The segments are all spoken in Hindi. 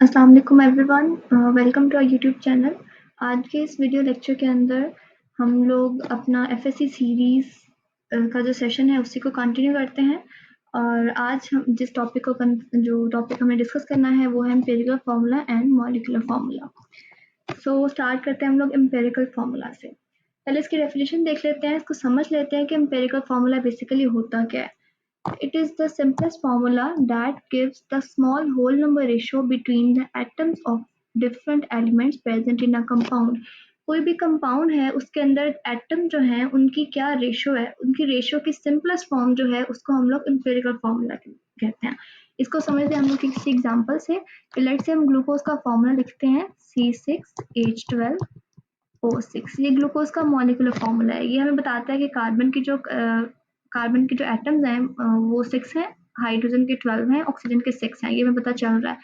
अस्सलाम वालेकुम everyone, welcome to our YouTube channel. आज के इस वीडियो लेक्चर के अंदर हम लोग अपना एफएससी सीरीज़ का जो सेशन है उसी को कंटिन्यू करते हैं। और आज हम जिस टॉपिक को जो टॉपिक हमें डिस्कस करना है वो है empirical formula and molecular formula. So start करते हैं हम लोग एम्पिरिकल फार्मूला से। पहले इसकी डेफिनेशन देख लेते हैं, इसको समझ लेते हैं कि एम्पिरिकल फार्मूला बेसिकली होता क्या है। It is the simplest formula that gives the small whole number ratio between the atoms of different elements present in a compound. कोई भी कंपाउंड है उसके अंदर एटम जो है उनकी क्या रेशियो है, उनकी रेशियो की सिंपलेस्ट फॉर्म जो है उसको हम लोग एम्पिरिकल फार्मूला कहते हैं। इसको समझते हैं हम लोग किसी एग्जांपल से। लेट्स से हम ग्लूकोज का फार्मूला लिखते हैं C6H12O6। ये ग्लूकोज का मॉलिक्यूलर फार्मूला है। ये हमें बताता है कि कार्बन की जो एटम्स हैं वो 6 हैं, हाइड्रोजन के 12 हैं, ऑक्सीजन के 6 हैं। ये हमें पता चल रहा है।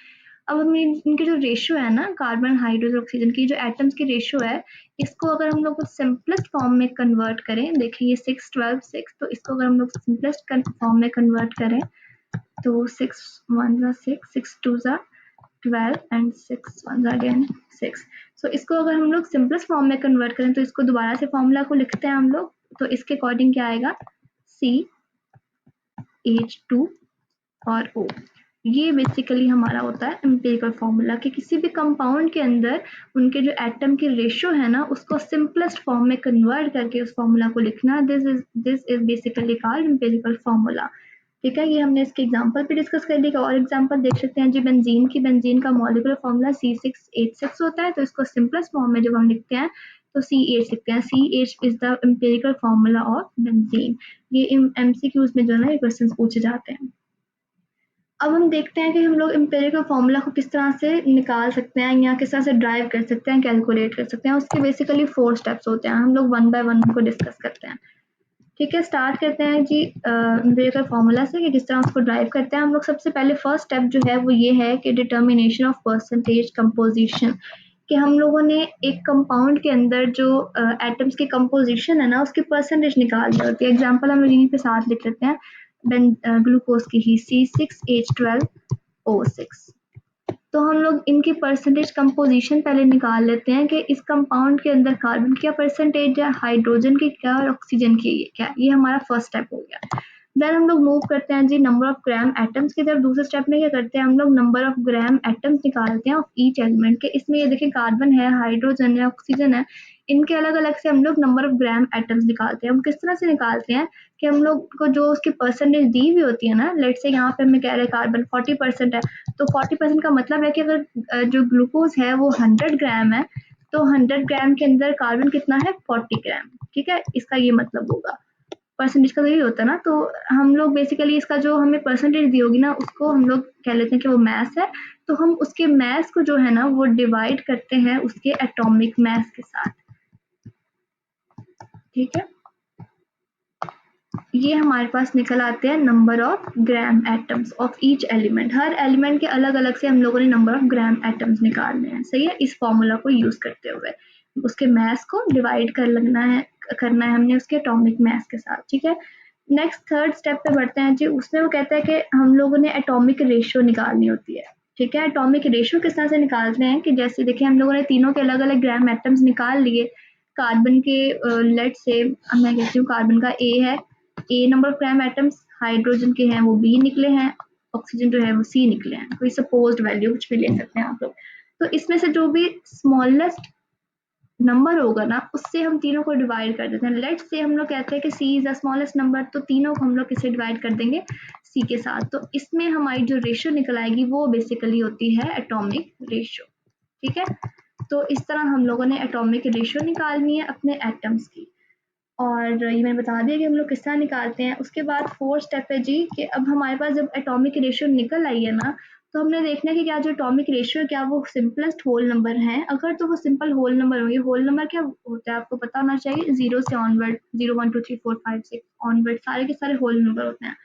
अब हम इनकी जो रेशियो है ना, कार्बन हाइड्रोजन ऑक्सीजन की जो एटम्स की रेशियो है, इसको अगर हम लोग सिंपलेस्ट फॉर्म में कन्वर्ट करें, देखिए ये 6 12 6, तो इसको अगर हम लोग सिंपलेस्ट फॉर्म में कन्वर्ट करें तो 6 1 6 6 2 12 एंड 6 1 अगेन 6। सो इसको अगर हम लोग सिंपलेस्ट फॉर्म में कन्वर्ट करें तो इसको दोबारा से फॉर्मूला को लिखते हैं हम लोग, तो इसके अकॉर्डिंग क्या आएगा CH2 और O। ये बेसिकली हमारा होता है एम्पिरिकल फार्मूला कि किसी भी कंपाउंड के अंदर उनके जो एटम की रेशियो है ना उसको सिंपलेस्ट फॉर्म में कन्वर्ट करके उस फॉर्मूला को लिखना। This is basically called empirical formula. ठीक है, ये हमने इसके एग्जांपल पे डिस्कस कर लिया। और एग्जांपल देख सकते हैं जी, बेंजीन का मॉलिक्यूलर फार्मूला C6H6 होता है। तो इसको सिंपलेस्ट फॉर्म में जब हम लिखते हैं तो CH लिखते हैं। CH is the empirical formula of benzene. ये MCQs में जो है ना ये क्वेश्चंस पूछे जाते हैं। अब हम देखते हैं कि हम लोग एम्पिरिकल फार्मूला को किस तरह से निकाल सकते हैं या किस तरह से ड्राइव कर सकते हैं, कैलकुलेट कर सकते हैं। उसके बेसिकली 4 स्टेप्स होते हैं। हम लोग वन बाय वन उनको डिस्कस करते हैं। ठीक है, स्टार्ट करते हैं जी एम्पिरिकल फार्मूला से कि किस तरह उसको ड्राइव करते हैं हम लोग। सबसे पहले फर्स्ट स्टेप जो है वो ये है कि डिटर्मिनेशन ऑफ परसेंटेज कंपोजिशन, कि हम लोगों ने एक कंपाउंड के अंदर जो एटम्स की कंपोजिशन है ना उसकी परसेंटेज निकालनी होती है। एग्जांपल हम यहीं पे साथ लिख लेते हैं, ग्लूकोज की ही C6H12O6। तो हम लोग इनकी परसेंटेज कंपोजिशन पहले निकाल लेते हैं कि इस कंपाउंड के अंदर कार्बन क्या परसेंटेज है, हाइड्रोजन की क्या और ऑक्सीजन की क्या। ये हमारा फर्स्ट स्टेप हो गया। देन हम लोग मूव करते हैं जी नंबर ऑफ ग्राम एटम्स की तरफ। दूसरे स्टेप में क्या करते हैं, हम लोग नंबर ऑफ ग्राम एटम्स निकालते हैं ऑफ ईच एलिमेंट के। इसमें ये देखिए कार्बन है, हाइड्रोजन है, ऑक्सीजन है, इनके अलग अलग से हम लोग नंबर ऑफ ग्राम एटम्स निकालते हैं। हम किस तरह से निकालते हैं कि हम लोग को जो उसकी परसेंटेज दी हुई होती है ना, लेट से यहाँ पे हमें कह रहे हैं कार्बन 40% है, तो 40% का मतलब है कि अगर जो ग्लूकोज है वो 100 ग्राम है तो 100 ग्राम के अंदर कार्बन कितना है, 40 ग्राम। ठीक है, इसका ये मतलब होगा। परसेंटेज का यही होता है ना। तो हम लोग बेसिकली इसका जो हमें परसेंटेज दी होगी ना उसको हम लोग कह लेते हैं कि वो मैस है। तो हम उसके मैस को जो है ना वो डिवाइड करते हैं उसके एटॉमिक मैस के साथ। ठीक है, ये हमारे पास निकल आते हैं number of gram atoms of each element. Her element के अलग अलग से हम लोगों ने नंबर ऑफ ग्राम एटम्स निकालने हैं। सही है, इस फॉर्मूला को यूज करते हुए उसके मैस को डिवाइड करना है हमने उसके एटॉमिक मैस के साथ। ठीक है, नेक्स्ट थर्ड स्टेप पे बढ़ते हैं जी। उसमें वो कहता है कि हम लोगों ने एटॉमिक रेशियो निकालनी होती है। ठीक है, एटॉमिक रेशियो किस तरह से निकालते हैं कि जैसे देखिए हम लोगों ने तीनों के अलग अलग ग्राम एटम्स निकाल लिए। कार्बन के लेट से मैं कहती हूँ कार्बन का ए है, a number of gram atoms, hydrogen के हैं वो बी निकले हैं, ऑक्सीजन जो है वो सी निकले हैं। कोई सपोज्ड वैल्यू कुछ भी ले सकते हैं आप लोग। तो इसमें से जो भी स्मॉलेस्ट नंबर होगा ना उससे हम तीनों को डिवाइड कर देते हैं। लेट्स से हम लोग कहते हैं कि सी इज द स्मॉलेस्ट नंबर, तो तीनों को हम लोग किससे डिवाइड कर देंगे, सी के साथ। तो इसमें हमारी जो रेशियो निकल आएगी वो बेसिकली होती है एटॉमिक रेशियो। ठीक है, तो इस तरह हम लोगों ने एटॉमिक रेशियो निकालनी है अपने एटम्स की। और ये मैंने बता दिया कि हम लोग किस तरह निकालते हैं। उसके बाद फोर्थ स्टेप है जी कि अब हमारे पास जब एटॉमिक रेशियो निकल आई है ना तो हमने देखना है कि क्या जो एटॉमिक रेशियो है क्या वो सिंपलेस्ट होल नंबर है। अगर तो वो सिंपल होल नंबर होंगे, होल नंबर क्या होता है आपको पता होना चाहिए, 0 से ऑनवर्ड, 0 1 2 3 4 5 6 ऑनवर्ड सारे के सारे होल नंबर होते हैं।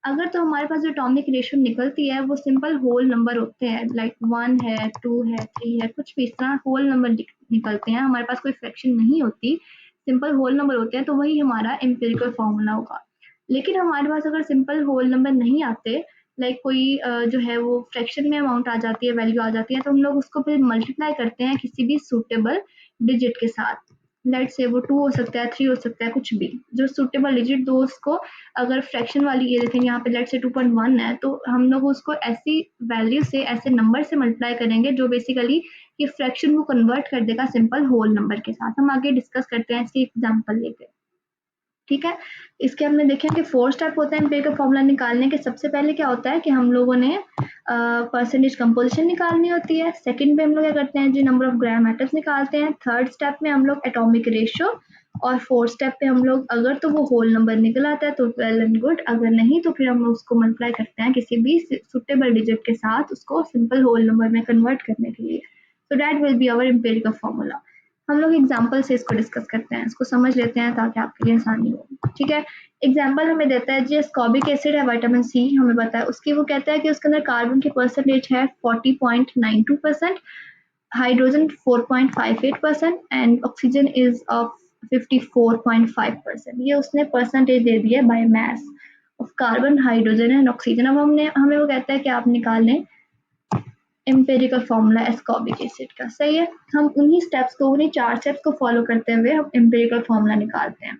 अगर तो हमारे पास जो एटॉमिक रेशियो निकलती है वो सिंपल होल नंबर होते हैं, लाइक 1 है, 2 है, 3 है, कुछ भी इस तरह होल नंबर निकलते हैं, हमारे पास कोई फ्रैक्शन नहीं होती, सिंपल होल नंबर होते हैं, तो वही हमारा एम्पिरिकल फार्मूला होगा। लेकिन हमारे पास अगर सिंपल होल नंबर नहीं आते लाइक कोई जो है वो फ्रैक्शन में अमाउंट आ जाती है, वैल्यू आ जाती है, तो हम लोग उसको फिर मल्टीप्लाई करते हैं किसी भी सूटेबल डिजिट के साथ। लेट से वो 2 हो सकता है, 3 हो सकता है, कुछ भी जो सूटेबल डिजिट दो उसको, अगर फ्रैक्शन वाली ये देखें यहाँ पे लेट से 2.1 है, तो हम लोग उसको ऐसी वैल्यू से, ऐसे नंबर से मल्टीप्लाई करेंगे जो बेसिकली ये फ्रैक्शन को कन्वर्ट कर देगा सिंपल होल नंबर के साथ। हम आगे डिस्कस करते हैं इसकी एग्जाम्पल लेके, ठीक है। इसके हमने देखे कि 4 स्टेप होते हैं एम्पिरिकल फॉर्मूला निकालने के। सबसे पहले क्या होता है कि हम लोगों ने परसेंटेज कंपोजिशन निकालनी होती है। सेकंड पे हम लोग क्या करते हैं जी, नंबर ऑफ ग्राम एटम्स निकालते हैं। थर्ड स्टेप में हम लोग एटॉमिक रेशियो, और फोर्थ स्टेप पे हम लोग अगर तो वो होल नंबर निकल आता है तो वेल एंड गुड, अगर नहीं तो फिर हम लोग उसको मल्टीप्लाई करते हैं किसी भी सुटेबल डिजिट के साथ उसको सिंपल होल नंबर में कन्वर्ट करने के लिए। So that will be our empirical formula. हम लोग एग्जाम्पल से इसको डिस्कस करते हैं, इसको समझ लेते हैं ताकि आपके लिए आसानी हो, ठीक है। एग्जाम्पल हमें देता है जी, स्कॉबिक एसिड है, विटामिन सी हमें पता है उसकी, वो कहता है कि उसके अंदर कार्बन की परसेंटेज है 40.92%, hydrogen 4.58% and oxygen is of 54.5%। ये उसने परसेंटेज दे दी है by mass of carbon, hydrogen and oxygen. अब हमने हमें वो कहता है कि आप निकाल लें एम्पिरिकल फॉर्मूला एस्कॉर्बिक एसिड का, सही है। हम उन्हीं स्टेप्स को, उन्हीं 4 स्टेप्स को फॉलो करते हुए हम एम्पिरिकल फॉर्मूला निकालते हैं।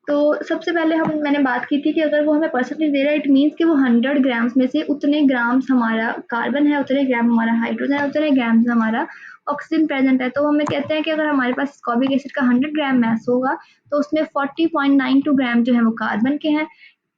तो सबसे पहले मैंने बात की थी कि अगर वो हमें परसेंटेज दे रहा है, इट मीन्स कि वो 100 ग्राम्स में से उतने ग्राम्स हमारा कार्बन है, उतने ग्राम हमारा हाइड्रोजन है, उतने ग्राम्स हमारा ऑक्सीजन प्रेजेंट है। तो हमें कहते हैं कि अगर हमारे पास एस्कॉर्बिक एसिड का 100 ग्राम मास होगा तो उसमें 40.92 ग्राम जो है वो कार्बन के हैं,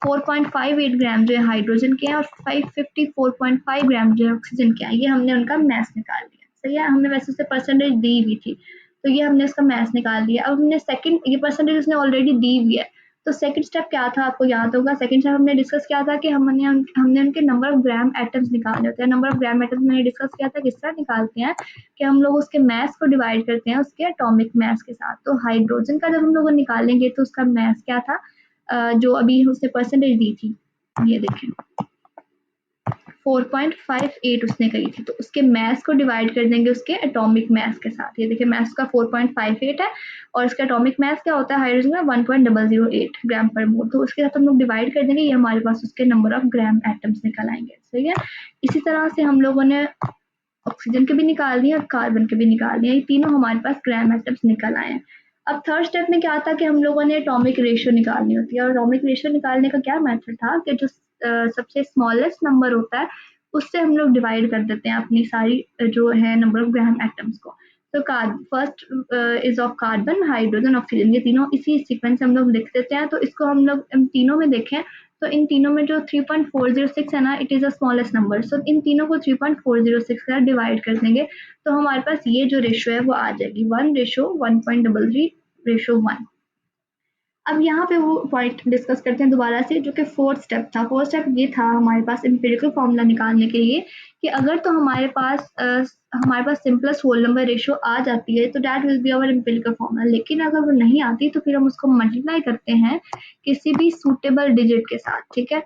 4.58 ग्राम जो है हाइड्रोजन के हैं, और 554.5 ग्राम जो है ऑक्सीजन के हैं। ये हमने उनका मास निकाल लिया, सही है। हमने वैसे उससे परसेंटेज दी हुई थी, तो ये हमने इसका मैथ निकाल लिया। अब हमने सेकंड, ये परसेंटेज उसने ऑलरेडी दी हुई है, तो सेकंड स्टेप क्या था आपको याद होगा। सेकंड स्टेप हमने डिस्कस किया था कि हमने उनके नंबर ऑफ ग्राम एटम्स निकालने होते हैं। नंबर ऑफ ग्राम एटम्स मैंने डिस्कस किया था किस तरह निकालते हैं कि हम लोग उसके मैस को डिवाइड करते हैं उसके एटॉमिक मैस के साथ। तो हाइड्रोजन का जब हम लोग निकालेंगे तो उसका मैस क्या था, जो अभी उसने परसेंटेज दी थी, ये देखें 4.58 उसने कही थी, तो उसके मैस को डिवाइड कर देंगे उसके एटॉमिक मैस के साथ। ये देखिए मैस का 4.58 है और इसका एटॉमिक मैस क्या होता है हाइड्रोजन का 1.008 ग्राम पर मोल, तो उसके साथ हम लोग डिवाइड कर देंगे, ये हमारे पास उसके नंबर ऑफ ग्राम एटम्स निकल आएंगे, सही है। इसी तरह से हम लोगों ने ऑक्सीजन के भी निकाल दिए और कार्बन के भी निकाल दिए, ये तीनों हमारे पास ग्राम एटम्स निकल आए हैं। अब थर्ड स्टेप में क्या था कि हम लोगों ने एटॉमिक रेशियो निकालनी होती है, और एटॉमिक रेशियो निकालने का क्या मेथड था कि जो सबसे स्मॉलेस्ट नंबर होता है उससे हम लोग डिवाइड कर देते हैं अपनी सारी जो है नंबर ऑफ ग्राम एटम्स को। तो first is of carbon, hydrogen, oxygen, ये तीनों इसी सीक्वेंस से हम लोग लिख देते हैं। तो इसको हम लोग इन तीनों में देखें तो इन तीनों में जो 3.406 है ना, it is a smallest number, so इन तीनों को 3.406 का डिवाइड कर देंगे तो हमारे पास ये जो रेशियो है वो आ जाएगी 1:1.33:1। अब यहाँ पे वो पॉइंट डिस्कस करते हैं दोबारा से, जो कि फोर्थ स्टेप था। फोर्थ स्टेप ये था हमारे पास एम्पिरिकल फॉर्मूला निकालने के लिए कि अगर तो हमारे पास सिंपलेस्ट होल नंबर रेशियो आ जाती है तो that will be our empirical formula, लेकिन अगर वो नहीं आती तो फिर हम उसको मल्टीप्लाई करते हैं किसी भी सूटेबल डिजिट के साथ, ठीक है,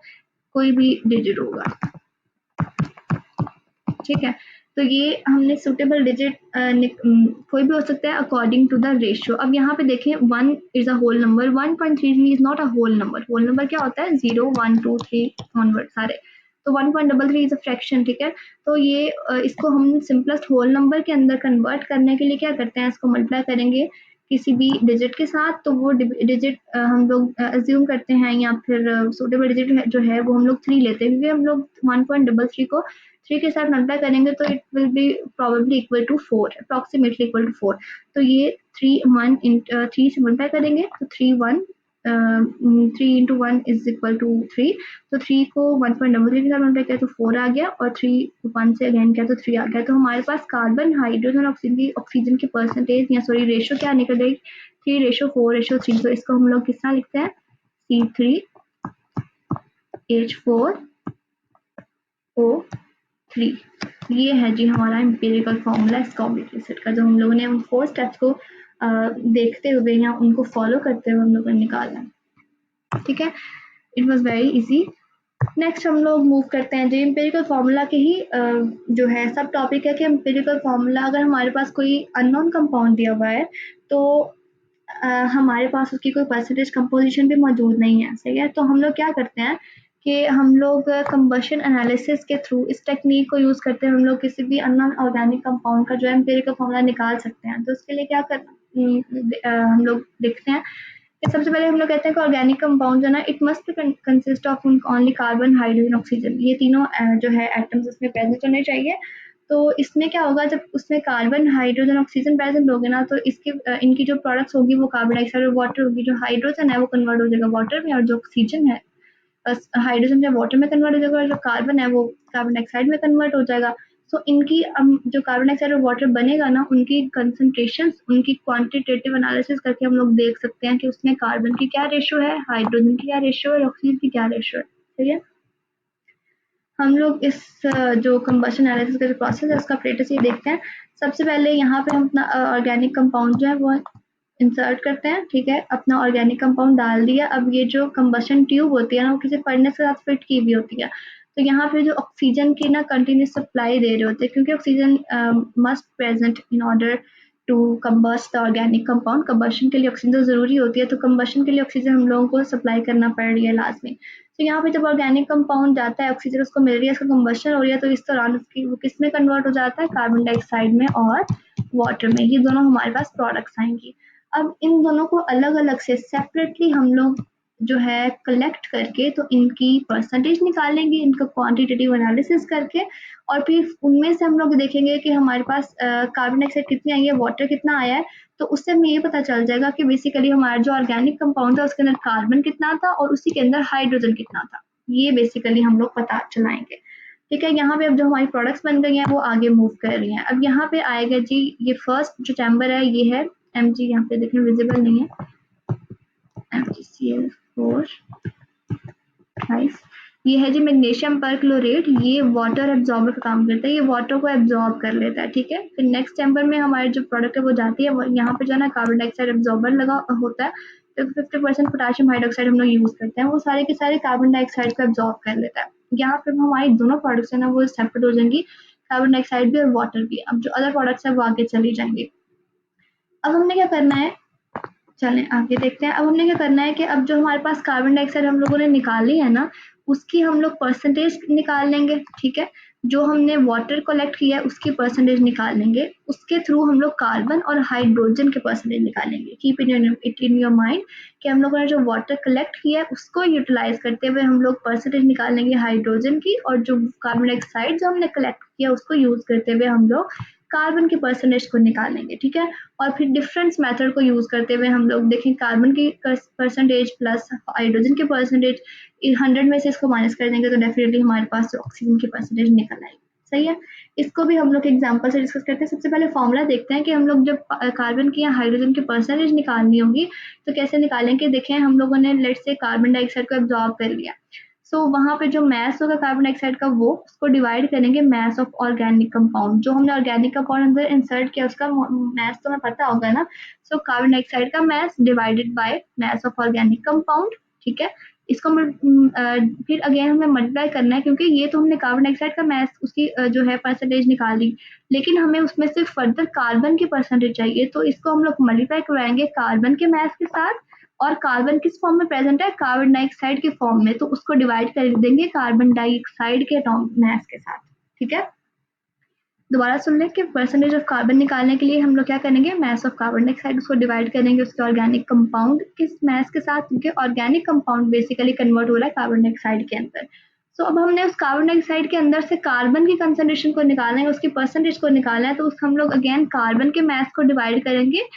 कोई भी डिजिट होगा, ठीक है। तो ये हमने सूटेबल डिजिट कोई भी हो सकता है अकॉर्डिंग टू द रेशियो। अब यहाँ पे देखें 1 is a whole number, 1.33 is not a whole number. Whole number क्या होता है 0 1 2 3 ऑनवर्ड सारे, तो 1.33 इज अ फ्रैक्शन, ठीक है। तो ये इसको हम सिंपलेस्ट होल नंबर के अंदर कन्वर्ट करने के लिए क्या करते हैं, इसको मल्टीप्लाई करेंगे किसी भी डिजिट के साथ, तो वो डिजिट हम लोग अज्यूम करते हैं, या फिर सूटेबल डिजिट जो है वो हम लोग 3 लेते हैं, क्योंकि हम लोग 1.33 को 3 के साथ मल्टीप्लाई करेंगे तो it will be probably equal to 4, approximately equal to 4। तो ये 3 से मल्टीप्लाई करेंगे तो 3 इंटू 1 इज इक्वल टू 3, तो 3 को 1.33 के साथ मल्टीप्लाई किया तो 4 आ गया, और 3 1 से अगेन किया तो 3 आ गया। तो हमारे पास कार्बन, हाइड्रोजन, ऑक्सीजन की परसेंटेज या सॉरी रेशियो क्या निकल रही, 3:4:3। तो इसको हम लोग किस तरह लिखते हैं, C3H4O3। ये है जी हमारा एम्पिरिकल फॉर्मूला एस्कॉर्बिक एसिड का, जो हम लोगों ने उन 4 स्टेप्स को देखते हुए या उनको फॉलो करते हुए हम लोगों ने निकाला, ठीक है। It was very easy. Next हम लोग मूव करते हैं जी एम्पिरिकल फॉर्मूला के ही जो है सब टॉपिक है कि एम्पिरिकल फॉर्मूला अगर हमारे पास कोई अननोन कंपाउंड दिया हुआ है तो हमारे पास उसकी कोई परसेंटेज कंपोजिशन भी मौजूद नहीं है, सही है। तो हम लोग क्या करते हैं कि हम लोग कंबशन एनालिसिस के थ्रू इस टेक्निक को यूज़ करते हैं, हम लोग किसी भी अननोन ऑर्गेनिक कंपाउंड का जो है एम्पिरिकल फॉर्मूला निकाल सकते हैं। तो उसके लिए क्या हम लोग देखते हैं कि सबसे पहले हम लोग कहते हैं कि ऑर्गेनिक कंपाउंड जो है ना, it must consist of only carbon, hydrogen, oxygen, ये तीनों जो है एटम्स उसमें प्रेजेंट होने चाहिए। तो इसमें क्या होगा, जब उसमें कार्बन, हाइड्रोजन, ऑक्सीजन प्रेजेंट होंगे ना, तो इसकी इनकी जो प्रोडक्ट्स होगी वो कार्बन डाइऑक्साइड और वाटर होगी। जो हाइड्रोजन है वो कन्वर्ट हो जाएगा वाटर में, और जो ऑक्सीजन है हाइड्रोजन जो वाटर में कन्वर्ट हो जाएगा, और जो कार्बन है वो कार्बन डाइऑक्साइड में कन्वर्ट हो जाएगा। सो इनकी जो कार्बन डाइऑक्साइड और वाटर बनेगा ना, उनकी कंसंट्रेशन, उनकी क्वांटिटेटिव एनालिसिस करके हम लोग देख सकते हैं कि उसमें कार्बन की क्या रेशियो है, हाइड्रोजन की क्या रेशियो है और ऑक्सीजन की क्या रेशियो है। ठीक है, हम लोग इस जो कंबशन एनालिसिस का जो प्रोसेस है उसका अपरेटस ये देखते हैं। सबसे पहले यहाँ पे हम अपना ऑर्गेनिक कंपाउंड जो है वो इंसर्ट करते हैं। ठीक है, अपना ऑर्गेनिक कंपाउंड डाल दिया। अब ये जो कंबशन ट्यूब होती है ना, वो किसी फर्नेस के साथ फिट की हुई होती है। तो यहाँ पे जो ऑक्सीजन की ना कंटिन्यूस सप्लाई दे रहे होते हैं, क्योंकि oxygen must present in order to combust the organic compound. Combustion के लिए ऑक्सीजन तो जरूरी होती है, तो कंबशन के लिए ऑक्सीजन हम लोगों को सप्लाई करना पड़ रही है लाजमी। तो यहाँ पे जब ऑर्गेनिक कंपाउंड जाता है, ऑक्सीजन उसको मिल रही है, इसका कंबशन हो रही है, तो इस दौरान उसकी वो किस में कन्वर्ट हो जाता है, कार्बन डाइऑक्साइड में और वाटर में। ये दोनों हमारे पास प्रोडक्ट्स आएंगी। अब इन दोनों को अलग अलग से सेपरेटली हम लोग जो है कलेक्ट करके तो इनकी परसेंटेज निकालेंगे, इनका क्वांटिटेटिव एनालिसिस करके, और फिर उनमें से हम लोग देखेंगे कि हमारे पास कार्बन डाइऑक्साइड कितनी आई है, वाटर कितना आया है। तो उससे हमें ये पता चल जाएगा कि बेसिकली हमारा जो ऑर्गेनिक कंपाउंड था उसके अंदर कार्बन कितना था और उसी के अंदर हाइड्रोजन कितना था। ये बेसिकली हम लोग पता चलाएंगे। ठीक है, यहाँ पे अब जो हमारी प्रोडक्ट्स बन गई हैं वो आगे मूव कर रही हैं। अब यहाँ पे आएगा जी, ये फर्स्ट जो चैम्बर है ये है Mg, यहाँ पे देखें विजिबल नहीं है, MgCl4 नाइस। ये है जी मैग्नीशियम परक्लोरेट, ये वाटर एब्जॉर्बर का काम करता है, ये वाटर को एब्जॉर्ब कर लेता है। ठीक है, फिर नेक्स्ट चैम्बर में हमारी जो प्रोडक्ट है वो जाती है, यहाँ पे जो है ना कार्बन डाइऑक्साइड एब्जॉर्बर लगा होता है। तो 50% पोटेशियम हाइड्रोक्साइड हम लोग यूज करते हैं, वो सारे के सारे कार्बन डाइऑक्साइड को एब्जॉर्ब कर लेता है। यहाँ पे हमारी दोनों प्रोडक्ट्स है ना वो सेपरेट हो जाएंगी, कार्बन डाइऑक्साइड भी और वाटर भी। अब जो अदर प्रोडक्ट्स है वो आगे चली जाएंगी। अब हमने क्या करना है, चलें आगे देखते हैं। अब हमने क्या करना है कि अब जो हमारे पास कार्बन डाइऑक्साइड हम लोगों ने निकाली है ना, उसकी हम लोग परसेंटेज निकाल लेंगे। ठीक है, जो हमने वाटर कलेक्ट किया है उसकी परसेंटेज निकाल लेंगे, उसके थ्रू हम लोग कार्बन और हाइड्रोजन के परसेंटेज निकालेंगे। Keep it in your mind कि हम लोगों ने जो वाटर कलेक्ट किया है उसको यूटिलाइज करते हुए हम लोग परसेंटेज निकालेंगे हाइड्रोजन की, और जो कार्बन डाइऑक्साइड जो हमने कलेक्ट किया उसको यूज करते हुए हम लोग कार्बन के परसेंटेज को निकालेंगे। ठीक है, और फिर डिफरेंस मेथड को यूज करते हुए हम लोग देखें कार्बन की परसेंटेज प्लस हाइड्रोजन के परसेंटेज, 100 में से इसको माइनस कर देंगे तो डेफिनेटली हमारे पास ऑक्सीजन की परसेंटेज निकल आएगी। सही है, इसको भी हम लोग एग्जांपल से डिस्कस करते हैं। सबसे पहले फॉर्मूला देखते हैं कि हम लोग जब कार्बन की या हाइड्रोजन की परसेंटेज निकालनी होगी तो कैसे निकालेंगे। देखें, हम लोगों ने लेट से कार्बन डाइऑक्साइड को एब्जॉर्ब कर लिया, सो वहाँ पे जो मैस होगा कार्बन डाइऑक्साइड का वो उसको डिवाइड करेंगे मैस ऑफ ऑर्गेनिक कंपाउंड। जो हमने ऑर्गेनिक कंपाउंड अंदर इंसर्ट किया उसका मैस तो हमें पता होगा ना। सो कार्बन डाइऑक्साइड का mess divided by mass of organic compound. ठीक है, इसको फिर अगेन हमें मल्टीप्लाई करना है, क्योंकि ये तो हमने कार्बन डाइऑक्साइड का मैस उसकी जो है परसेंटेज निकाली, लेकिन हमें उसमें से फर्दर कार्बन की परसेंटेज चाहिए। तो इसको हम लोग मल्टीप्लाई करवाएंगे कार्बन के मैस के साथ, और कार्बन किस फॉर्म में प्रेजेंट है, कार्बन डाइऑक्साइड के फॉर्म में, तो उसको डिवाइड कर देंगे कार्बन डाइऑक्साइड के मैस के साथ। ठीक है, दोबारा सुन लें कि परसेंटेज ऑफ कार्बन निकालने के लिए हम लोग क्या करेंगे, मैस ऑफ कार्बन डाइऑक्साइड उसको डिवाइड करेंगे उसके ऑर्गेनिक कंपाउंड किस मैस के साथ, क्योंकि ऑर्गेनिक कंपाउंड बेसिकली कन्वर्ट हो रहा है कार्बन डाइऑक्साइड के अंदर। सो अब हमने उस कार्बन डाइऑक्साइड के अंदर से कार्बन की कंसंट्रेशन को निकालना है, उसकी परसेंटेज को निकालना है, तो उस हम लोग अगेन कार्बन के मैस को डिवाइड करेंगे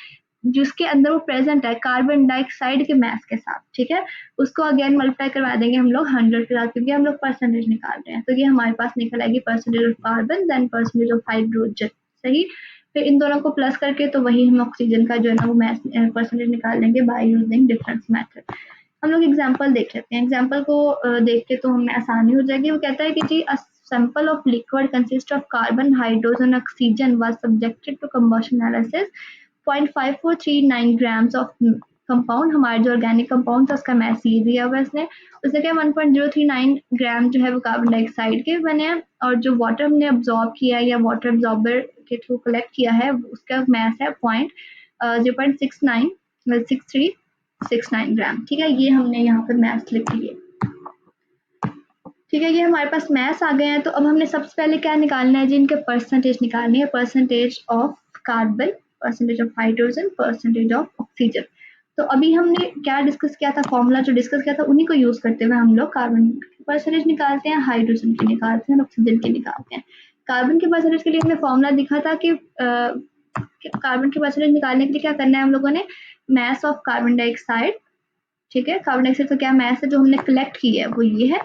जिसके अंदर वो प्रेजेंट है कार्बन डाइऑक्साइड के मैस के साथ। ठीक है, उसको अगेन मल्टीप्लाई करवा देंगे हम लोग 100 के साथ, क्योंकि हम लोग परसेंटेज निकाल रहे हैं। तो ये हमारे पास निकल आएगी percentage of carbon then percentage of hydrogen. सही, फिर इन दोनों को प्लस करके तो वही हम ऑक्सीजन का जो है ना वो मैस परसेंटेज निकाल लेंगे बाय यूजिंग डिफरेंस मेथड। हम लोग एग्जाम्पल देख लेते हैं। एग्जाम्पल को देख के तो हमें आसानी हो जाएगी। वो कहता है कि जी sample of liquid consist of carbon, hydrogen, oxygen was subjected to combustion analysis. 0.5439 grams of compound, हमारा जो ऑर्गेनिक कंपाउंड था उसका मैस ये दिया हुआ इसने। उसने क्या 1.039 ग्राम जो है वो कार्बन डाइऑक्साइड के बने हैं, और जो वाटर हमने अब्जॉर्ब किया है या वाटर अब्जॉर्बर के थ्रू कलेक्ट किया है उसका मैस है 0.6369 ग्राम। ठीक है, ये हमने यहाँ पर मैस लिख लिए। ठीक है, ये हमारे पास मैथ्स आ गए हैं। तो अब हमने सबसे पहले क्या निकालना है जी, इनके परसेंटेज निकालनी है, percentage of carbon, percentage of hydrogen, percentage of oxygen. तो अभी हमने क्या डिस्कस किया था, फॉर्मूला जो डिस्कस किया था उन्हीं को यूज करते हुए हम लोग कार्बन की परसेंटेज निकालते हैं, हाइड्रोजन की निकालते हैं, ऑक्सीजन की निकालते हैं। कार्बन के परसेंटेज के लिए हमने फॉर्मूला दिखा था कि कार्बन की परसेंटेज निकालने के लिए क्या करना है हम लोगों ने, मास ऑफ कार्बन डाइऑक्साइड, ठीक है, कार्बन डाइऑक्साइड का क्या मास है जो हमने कलेक्ट की है वो ये है,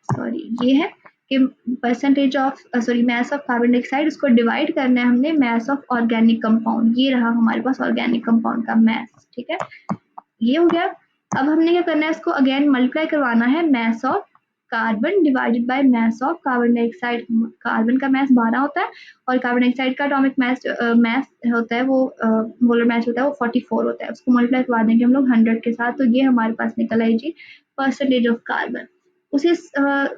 सॉरी ये है कि percentage of sorry mass of carbon dioxide, उसको डिवाइड करना है हमने मास ऑफ ऑर्गेनिक कंपाउंड, ये रहा हमारे पास ऑर्गेनिक कंपाउंड का मास, ठीक है, ये हो गया। अब हमने क्या करना है, इसको अगेन मल्टीप्लाई करवाना है, mass of carbon divided by mass of carbon dioxide. Carbon का मास 12 होता है और कार्बन डाइऑक्साइड का एटॉमिक मास मास होता है वो मोलर मास होता है वो 44 होता है, उसको मल्टीप्लाई करवा देंगे हम लोग 100 के साथ, तो ये हमारे पास निकल आई जी परसेंटेज ऑफ कार्बन। उसी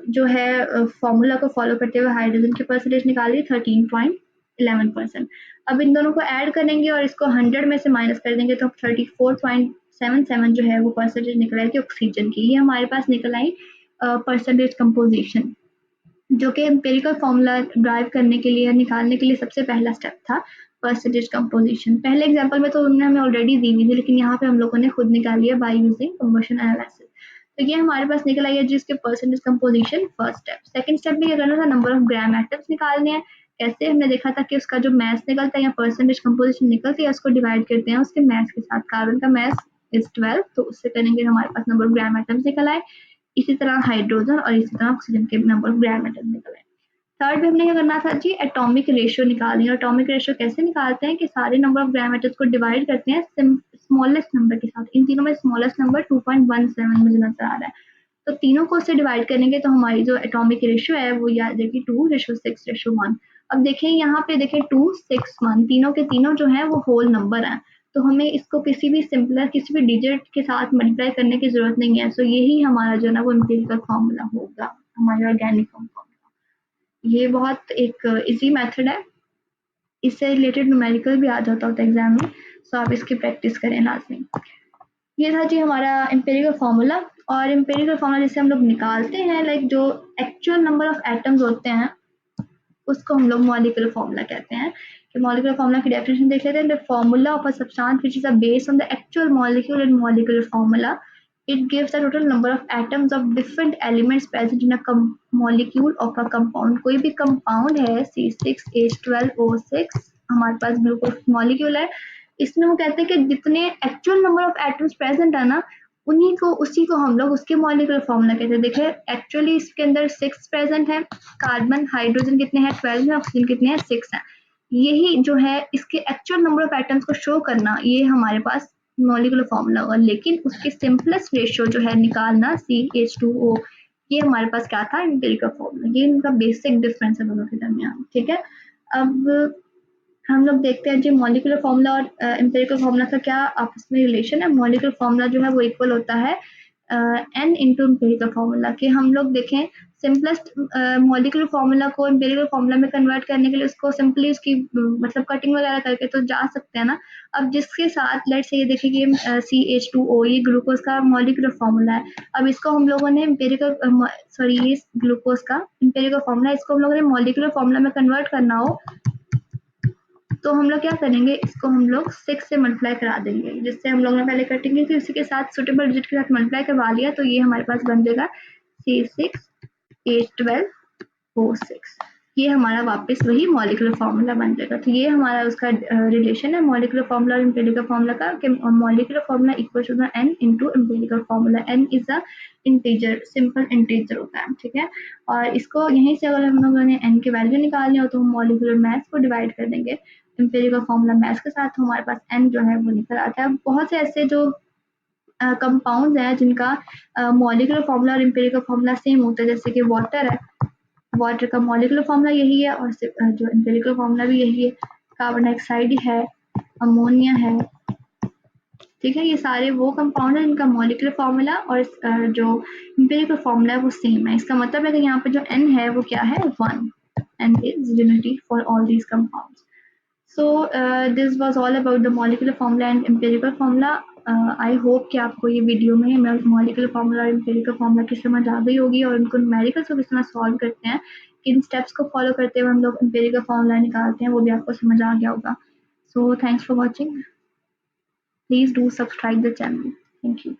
जो है फॉर्मूला को फॉलो करते हुए हाइड्रोजन की परसेंटेज निकाली 13.11%। अब इन दोनों को ऐड करेंगे और इसको 100 में से माइनस कर देंगे तो 34.77 जो है वो परसेंटेज निकल आएगी ऑक्सीजन की। ये हमारे पास निकल आई परसेंटेज कंपोजिशन, जो कि एम्पिरिकल फॉर्मूला ड्राइव करने के लिए निकालने के लिए सबसे पहला स्टेप था परसेंटेज कंपोजिशन। पहले एग्जांपल में तो उन्होंने हमें ऑलरेडी दी हुई थी, लेकिन यहाँ पे हम लोगों ने खुद निकाली है बाय यूजिंग कन्वर्शन एनालिसिस। तो ये हमारे पास निकल आई है जिसके percentage composition first step. Second step में क्या करना था, नंबर ऑफ ग्राम एटम्स निकालने हैं। कैसे, हमने देखा था कि उसका जो मास निकलता है या परसेंटेज कंपोजिशन निकलती है उसको डिवाइड करते हैं उसके मास के साथ। कार्बन का मास इज 12, तो उससे करेंगे हमारे पास नंबर ऑफ ग्राम एटम्स निकल आए। इसी तरह हाइड्रोजन और इसी तरह ऑक्सीजन के नंबर ऑफ ग्राम एटम्स निकल आए। थर्ड में हमने क्या करना था जी, एटॉमिक रेशियो निकालनी है। एटॉमिक रेशियो कैसे निकालते हैं कि सारे नंबर ऑफ ग्राम एटम्स को डिवाइड करते हैं स्मॉलेस्ट नंबर के साथ। इन तीनों में स्मॉलेस्ट नंबर 2.17 मुझे नजर आ रहा है, तो तीनों को उससे डिवाइड करेंगे तो हमारी जो एटॉमिक रेशियो है वो याद रखिए 2:6:1। अब देखें यहाँ पे, देखें 261, तीनों के तीनों जो है वो होल नंबर है, तो हमें इसको किसी भी सिंपलर किसी भी डिजिट के साथ मल्टीप्लाई करने की जरूरत नहीं है। सो यही हमारा जो है वो एम्पिरिकल फॉर्मूला होगा हमारे ऑर्गेनिक कंपाउंड। ये बहुत एक इजी मेथड है, इससे रिलेटेड न्यूमेरिकल भी आ जाता होता है एग्जाम में, सो आप इसकी प्रैक्टिस करें लाजमी। ये था जी हमारा एम्पिरिकल फार्मूला। और एम्पिरिकल फार्मूला जिसे हम लोग निकालते हैं, लाइक जो एक्चुअल नंबर ऑफ एटम्स होते हैं उसको हम लोग मॉलिक्यूलर फार्मूला कहते हैं। कि मॉलिक्यूलर फार्मूला की डेफिनेशन देख लेते हैं, the formula of a substance which is based on the actual molecule and molecular formula, it gives the total number of atoms of different elements present in a molecule of a compound। कोई भी कंपाउंड है C6H12O6, हमारे पास ग्लूकोज मॉलिक्यूल है, इसमें वो कहते हैं कि जितने actual number of atoms present है ना उन्हीं को उसी को हम लोग उसके मॉलिक्यूलर फॉर्मूला कहते हैं। देखिए एक्चुअली इसके अंदर 6 प्रेजेंट है, कार्बन हाइड्रोजन कितने हैं 12 है, ऑक्सीजन कितने हैं 6 है। यही जो है इसके एक्चुअल नंबर ऑफ एटम्स को शो करना, ये हमारे पास मॉलिक्यूलर फॉर्मूला होगा। लेकिन उसकी सिंपलेस्ट रेशियो जो है निकालना CH2O, ये हमारे पास क्या था, एम्पिरिकल फॉर्मूला। ये इनका बेसिक डिफरेंस है दोनों के दरमियान, ठीक है। अब हम लोग देखते हैं जी मॉलिक्यूलर फॉर्मूला और एम्पिरिकल फॉर्मूला का क्या आपस में रिलेशन है। मॉलिक्यूलर फॉर्मूला जो है वो इक्वल होता है n इंटू एम्पिरिकल फॉर्मूला। कि हम लोग देखें सिंपलेस्ट मॉलिक्यूलर फॉर्मूला को एम्पिरिकल फॉर्मूला में कन्वर्ट करने के लिए उसको सिंपली उसकी मतलब कटिंग वगैरह करके तो जा सकते हैं ना। अब जिसके साथ लेट्स से ये देखिए कि CH2O ये ग्लूकोज का मॉलिक्यूलर फॉर्मूला है। अब इसको हम लोगों ने एम्पिरिकल सॉरी ये ग्लूकोज का एम्पिरिकल फॉर्मूला, इसको हम लोगों ने मॉलिक्यूलर फॉर्मूला में कन्वर्ट करना हो तो हम लोग क्या करेंगे, इसको हम लोग 6 से मल्टीप्लाई करा देंगे, जिससे हम लोग ने पहले कटिंग की थी उसी के साथ सुटेबल डिजिट के साथ मल्टीप्लाई करवा लिया, तो ये हमारे पास बन जाएगा C6H12O6। ये हमारा वापस वही मॉलिक्यूलर फॉर्मूला बन जाएगा। तो ये हमारा उसका रिलेशन है मॉलिक्यूलर फॉर्मूला और एम्पिरिकल फॉर्मूला का, कि molecular formula equal to the n into empirical formula. n is a integer, simple integer होता है, ठीक है। और इसको यहीं से अगर हम लोगों ने n की वैल्यू निकालनी हो तो हम मॉलिक्यूलर मास को डिवाइड कर देंगे एम्पिरिकल फॉर्मूला मास के साथ, तो हमारे पास n जो है वो निकल आता है। बहुत से ऐसे जो कंपाउंड्स हैं जिनका मॉलिक्यूलर फॉर्मूला और एम्पिरिकल फॉर्मूला सेम होता है, जैसे कि वाटर है, वाटर का मॉलिक्यूलर फॉर्मूला यही है और जो एम्पिरिकल फॉर्मूला भी यही है। कार्बन डाइऑक्साइड है, अमोनिया है, ठीक है। ये सारे वो कंपाउंड है जिनका मॉलिक्यूलर फॉर्मूला और जो एम्पिरिकल फॉर्मूला है वो सेम है। इसका मतलब है कि यहाँ पे जो n है वो क्या है 1, n is unity for all these compounds. So this was all about the molecular formula and empirical formula. I hope कि आपको ये वीडियो में मॉलिक्यूलर फार्मूला और एम्पिरिकल फार्मूला की समझ आ गई होगी और उनको न्यूमेरिकल्स को किस तरह सॉल्व करते हैं, किन स्टेप्स को फॉलो करते हुए हम लोग एम्पिरिकल फार्मूला निकालते हैं, वो भी आपको समझ आ गया होगा. So thanks for watching. Please do subscribe the channel. Thank you.